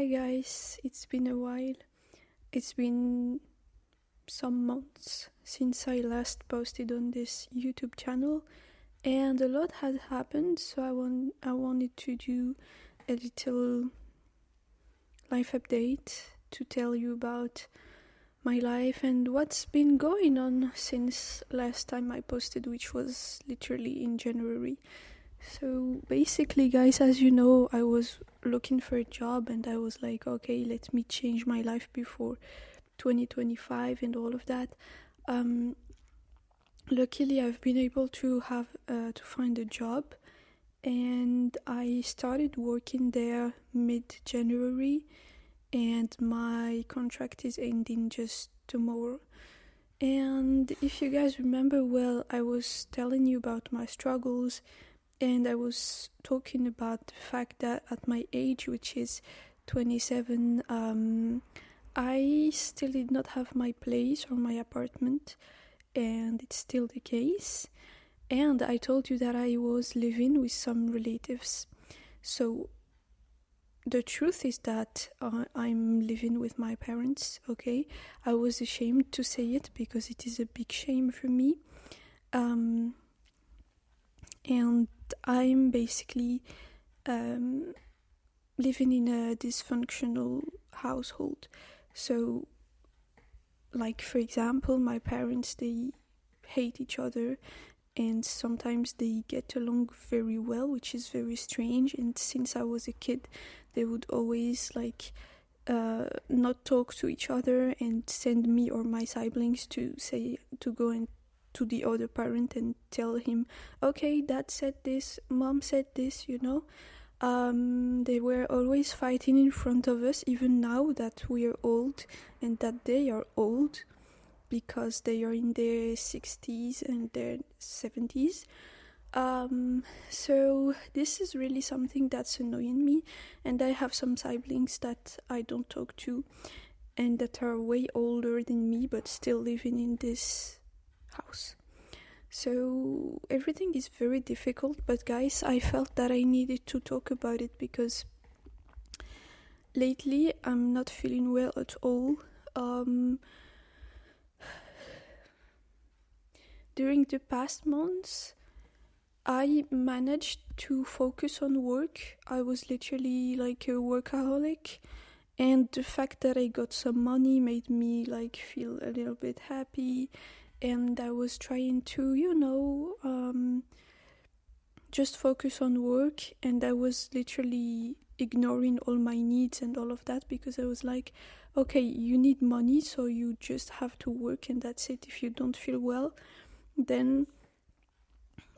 Hi guys, it's been a while. It's been some months since I last posted on this YouTube channel, and a lot had happened, so I wanted to do a little life update to tell you about my life and what's been going on since last time I posted, which was literally in January. So basically, guys, as you know, I was looking for a job and I was like, okay, let me change my life before 2025 and all of that. Luckily, I've been able to find a job, and I started working there mid-January, and my contract is ending just tomorrow. And if you guys remember well, I was telling you about my struggles, and I was talking about the fact that at my age, which is 27, I still did not have my place or my apartment, and it's still the case. And I told you that I was living with some relatives. So the truth is that I'm living with my parents, okay? I was ashamed to say it because it is a big shame for me. And I'm basically living in a dysfunctional household. So, like, for example, my parents, they hate each other, and sometimes they get along very well, which is very strange. And since I was a kid, they would always not talk to each other and send me or my siblings to go and to the other parent and tell him, okay, dad said this, mom said this, They were always fighting in front of us, even now that we are old and that they are old, because they are in their 60s and their 70s. So this is really something that's annoying me, and I have some siblings that I don't talk to and that are way older than me but still living in this house. So everything is very difficult, but guys, I felt that I needed to talk about it because lately I'm not feeling well at all. During the past months, I managed to focus on work. I was literally like a workaholic, and the fact that I got some money made me feel a little bit happy. And I was trying to, just focus on work, and I was literally ignoring all my needs and all of that because I was like, okay, you need money, so you just have to work and that's it. If you don't feel well, then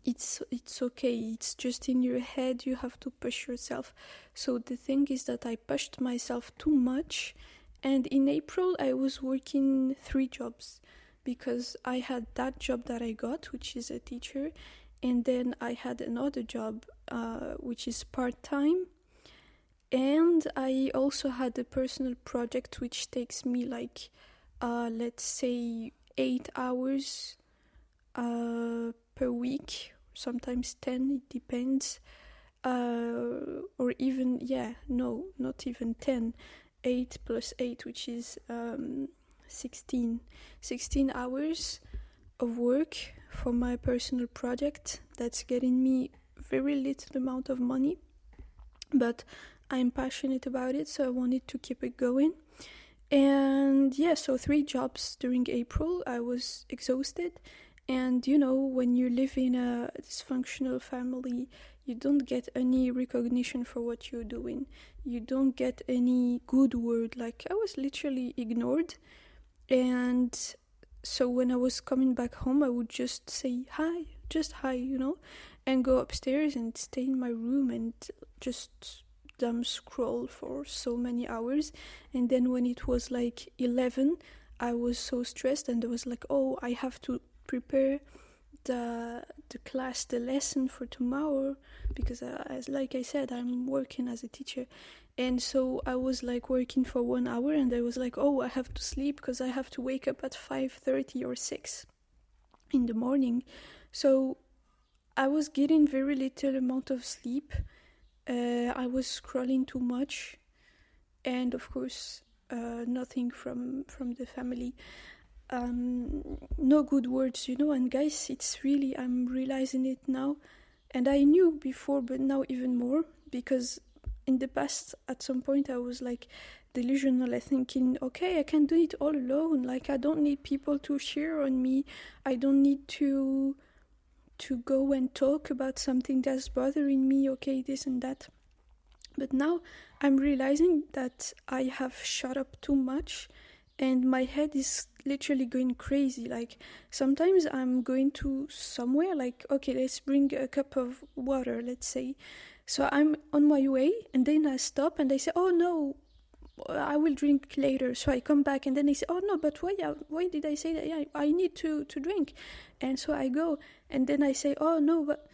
it's okay. It's just in your head. You have to push yourself. So the thing is that I pushed myself too much, and in April I was working 3 jobs because I had that job that I got, which is a teacher, and then I had another job which is part-time, and I also had a personal project which takes me let's say 8 hours per week, sometimes 10, it depends, or even, not even 10, 8 plus 8, which is 16 hours of work for my personal project. That's getting me very little amount of money, but I'm passionate about it, so I wanted to keep it going. And so 3 jobs during April. I was exhausted, and when you live in a dysfunctional family, you don't get any recognition for what you're doing. You don't get any good word. I was literally ignored. And so when I was coming back home, I would just say hi, and go upstairs and stay in my room and just dumb scroll for so many hours. And then when it was 11, I was so stressed, and I was like, oh, I have to prepare the class, the lesson for tomorrow, because as I said, I'm working as a teacher. And so I was working for 1 hour, and I was like, oh, I have to sleep because I have to wake up at 5:30 or 6 in the morning. So I was getting very little amount of sleep. I was scrolling too much, and of course nothing from the family. No good words, and guys, it's really, I'm realizing it now, and I knew before, but now even more, because in the past at some point I was like delusional, thinking, okay, I can do it all alone, like I don't need people to cheer on me, I don't need to go and talk about something that's bothering me, okay, this and that. But now I'm realizing that I have shut up too much, and my head is literally going crazy. Like sometimes I'm going to somewhere, like, okay, let's bring a cup of water, let's say. So I'm on my way, and then I stop and I say, oh no, I will drink later. So I come back, and then I say, oh no, but why did I say that? Yeah, I need to drink. And so I go, and then I say, oh no, but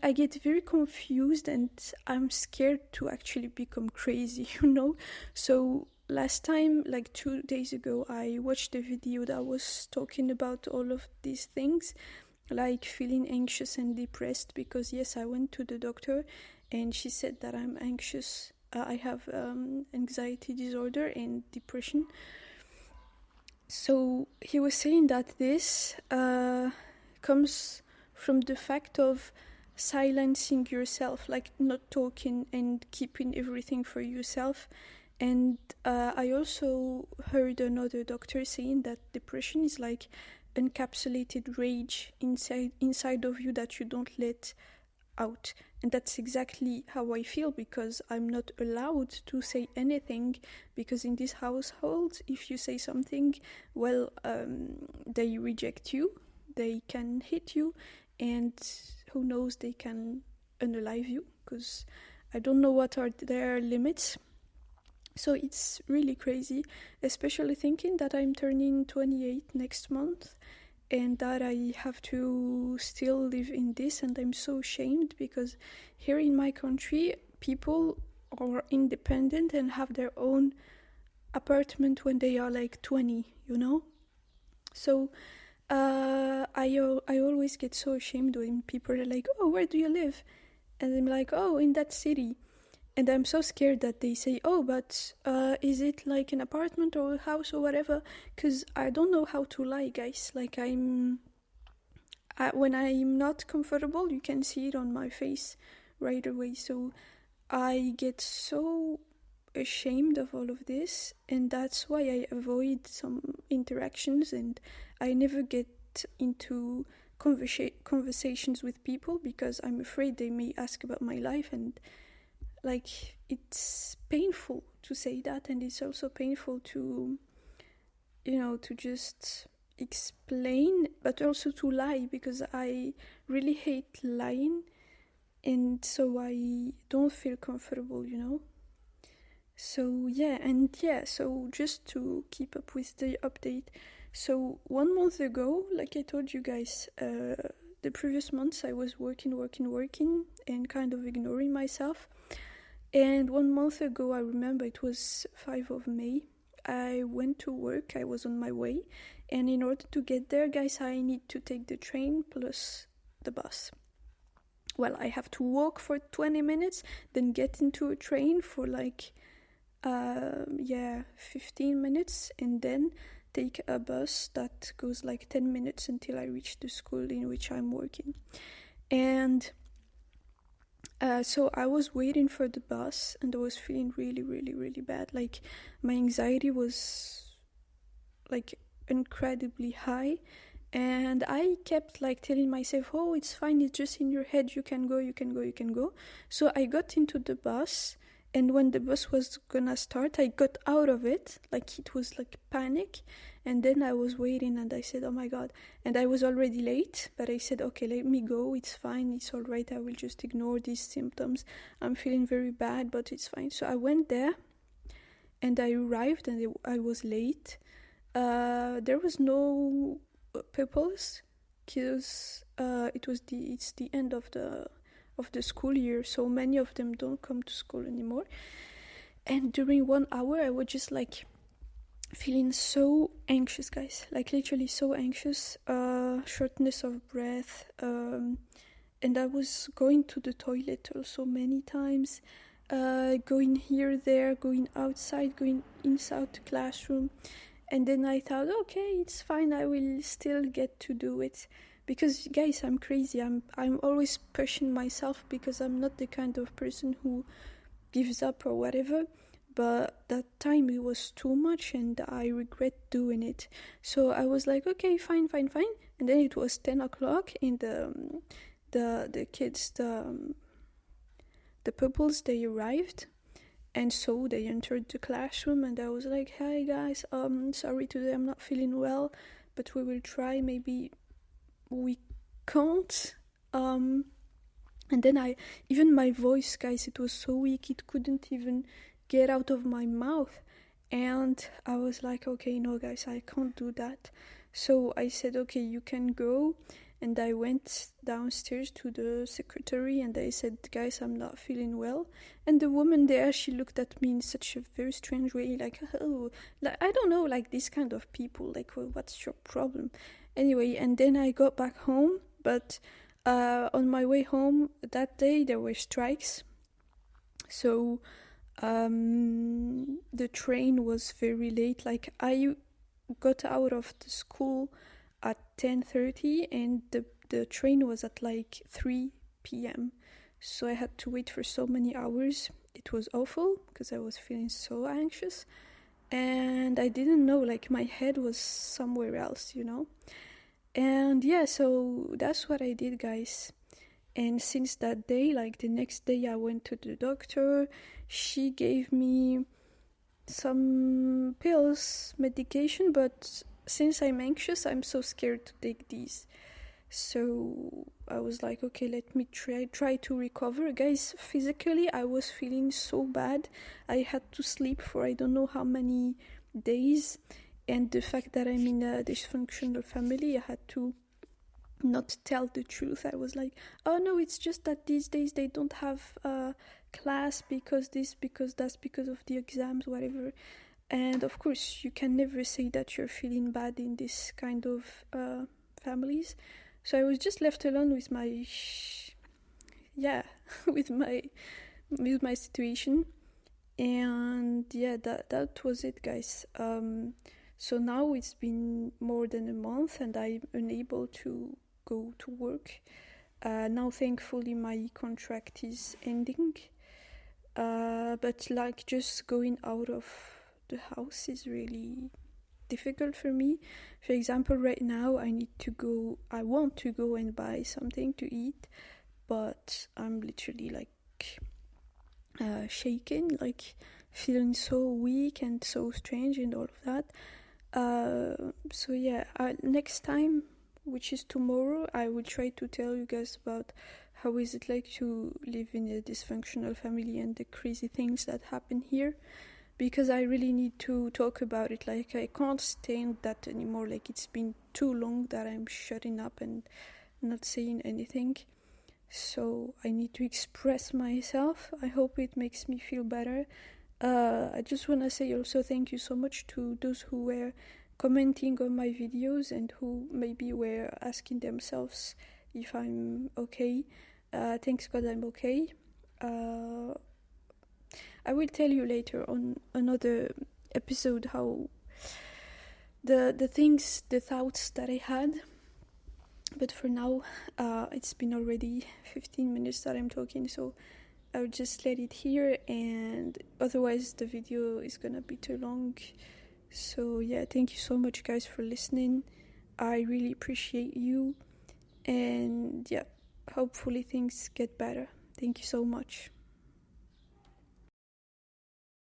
I get very confused, and I'm scared to actually become crazy, So last time, like 2 days ago, I watched a video that was talking about all of these things, like feeling anxious and depressed, because yes, I went to the doctor and she said that I'm anxious. I have anxiety disorder and depression. So he was saying that this comes from the fact of silencing yourself, like not talking and keeping everything for yourself. And I also heard another doctor saying that depression is like encapsulated rage inside of you that you don't let out. And that's exactly how I feel, because I'm not allowed to say anything, because in this household, if you say something, well, they reject you, they can hit you, and who knows, they can unalive you, because I don't know what are their limits. So it's really crazy, especially thinking that I'm turning 28 next month, and that I have to still live in this, and I'm so ashamed, because here in my country, people are independent and have their own apartment when they are like 20, So I always get so ashamed when people are like, oh, where do you live? And I'm like, oh, in that city. And I'm so scared that they say, oh, but is it like an apartment or a house or whatever? Because I don't know how to lie, guys. Like when I'm not comfortable, you can see it on my face right away. So I get so ashamed of all of this, and that's why I avoid some interactions, and I never get into conversations with people, because I'm afraid they may ask about my life, and like it's painful to say that, and it's also painful to to just explain, but also to lie, because I really hate lying, and so I don't feel comfortable, So so just to keep up with the update, so 1 month ago, like I told you guys, the previous months I was working and kind of ignoring myself. And 1 month ago, I remember it was 5th of May, I went to work, I was on my way, and in order to get there, guys, I need to take the train plus the bus. Well, I have to walk for 20 minutes, then get into a train for 15 minutes, and then take a bus that goes like 10 minutes until I reach the school in which I'm working. And so I was waiting for the bus, and I was feeling really, really, really bad. Like my anxiety was like incredibly high, and I kept like telling myself, oh, it's fine, it's just in your head, you can go, you can go, you can go. So I got into the bus, and when the bus was gonna start, I got out of it, like it was like panic. And then I was waiting, and I said, oh my god, and I was already late, but I said, okay, let me go, it's fine, it's all right, I will just ignore these symptoms, I'm feeling very bad, but it's fine. So I went there, and I arrived, and I was late. There was no pupils, because it's the end of the school year, so many of them don't come to school anymore. And during 1 hour, I was just like feeling so anxious, guys, like literally so anxious, shortness of breath, and I was going to the toilet also many times. going here, there, going outside, going inside the classroom. And then I thought, okay, it's fine, I will still get to do it. Because guys, I'm crazy. I'm always pushing myself because I'm not the kind of person who gives up or whatever. But that time it was too much and I regret doing it. So I was like, okay, fine. And then it was 10 o'clock and the kids, the pupils, they arrived. And so they entered the classroom and I was like, hi guys, sorry today I'm not feeling well, but we will try, maybe we can't. And then even my voice, guys, it was so weak, it couldn't even get out of my mouth. And I was like, okay, no guys, I can't do that. So I said, okay, you can go. And I went downstairs to the secretary and I said, guys, I'm not feeling well. And the woman there, she looked at me in such a very strange way, like, oh, like, I don't know, like this kind of people, like, well, what's your problem? Anyway, and then I got back home, but on my way home that day, there were strikes. So the train was very late. Like, I got out of the school at 10:30 and the train was at like 3 p.m. So I had to wait for so many hours. It was awful because I was feeling so anxious and I didn't know, like my head was somewhere else, you know. And yeah, so that's what I did, guys. And since that day, like the next day I went to the doctor. She gave me some pills, medication, but since I'm anxious, I'm so scared to take these. So I was like, okay, let me try to recover. Guys, physically, I was feeling so bad. I had to sleep for I don't know how many days. And the fact that I'm in a dysfunctional family, I had to not tell the truth. I was like, oh no, it's just that these days they don't have class because that's because of the exams, whatever. And of course, you can never say that you're feeling bad in this kind of families. So I was just left alone with my, with my situation. And yeah, that was it, guys. So now it's been more than a month and I'm unable to go to work. Now, thankfully, my contract is ending. But like just going out of the house is really difficult for me. For example, right now I want to go and buy something to eat, but I'm literally like shaking, like feeling so weak and so strange and all of that. So yeah, next time, which is tomorrow, I will try to tell you guys about how is it like to live in a dysfunctional family and the crazy things that happen here, because I really need to talk about it. Like, I can't stand that anymore. Like, it's been too long that I'm shutting up and not saying anything. So I need to express myself. I hope it makes me feel better. I just want to say also thank you so much to those who were commenting on my videos and who maybe were asking themselves if I'm okay. Thanks God I'm okay. I will tell you later on another episode how the thoughts that I had. But for now, it's been already 15 minutes that I'm talking, so I'll just let it here, and otherwise the video is gonna be too long. So yeah, thank you so much, guys, for listening. I really appreciate you, and yeah, hopefully things get better. Thank you so much.